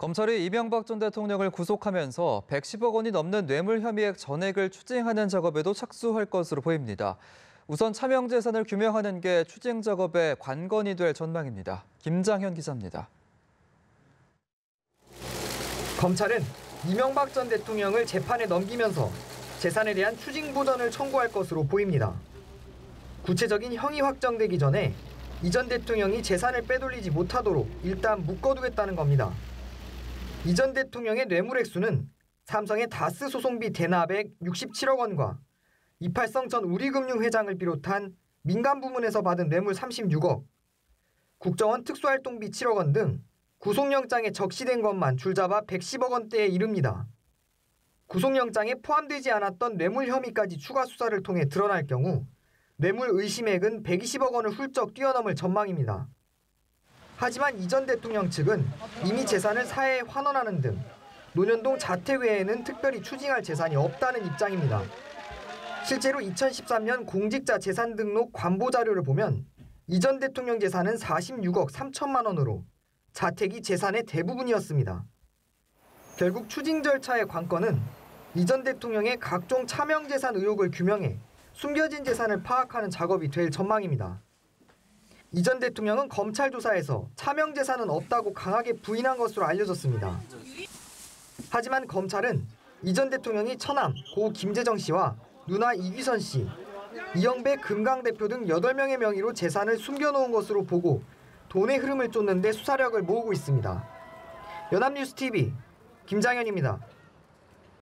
검찰이 이명박 전 대통령을 구속하면서 110억 원이 넘는 뇌물 혐의액 전액을 추징하는 작업에도 착수할 것으로 보입니다. 우선 차명 재산을 규명하는 게 추징 작업의 관건이 될 전망입니다. 김장현 기자입니다. 검찰은 이명박 전 대통령을 재판에 넘기면서 재산에 대한 추징 보전을 청구할 것으로 보입니다. 구체적인 형이 확정되기 전에 이 전 대통령이 재산을 빼돌리지 못하도록 일단 묶어두겠다는 겁니다. 이 전 대통령의 뇌물 액수는 삼성의 다스 소송비 대납액 67억 원과 이팔성 전 우리금융 회장을 비롯한 민간 부문에서 받은 뇌물 36억, 국정원 특수활동비 7억 원 등 구속영장에 적시된 것만 줄잡아 110억 원대에 이릅니다. 구속영장에 포함되지 않았던 뇌물 혐의까지 추가 수사를 통해 드러날 경우 뇌물 의심액은 120억 원을 훌쩍 뛰어넘을 전망입니다. 하지만 이 전 대통령 측은 이미 재산을 사회에 환원하는 등 논현동 자택 외에는 특별히 추징할 재산이 없다는 입장입니다. 실제로 2013년 공직자 재산 등록 관보 자료를 보면 이 전 대통령 재산은 46억 3천만 원으로 자택이 재산의 대부분이었습니다. 결국 추징 절차의 관건은 이 전 대통령의 각종 차명 재산 의혹을 규명해 숨겨진 재산을 파악하는 작업이 될 전망입니다. 이 전 대통령은 검찰 조사에서 차명 재산은 없다고 강하게 부인한 것으로 알려졌습니다. 하지만 검찰은 이 전 대통령이 처남 고 김재정 씨와 누나 이귀선 씨, 이영배 금강 대표 등 8명의 명의로 재산을 숨겨놓은 것으로 보고 돈의 흐름을 쫓는 데 수사력을 모으고 있습니다. 연합뉴스 TV 김장현입니다.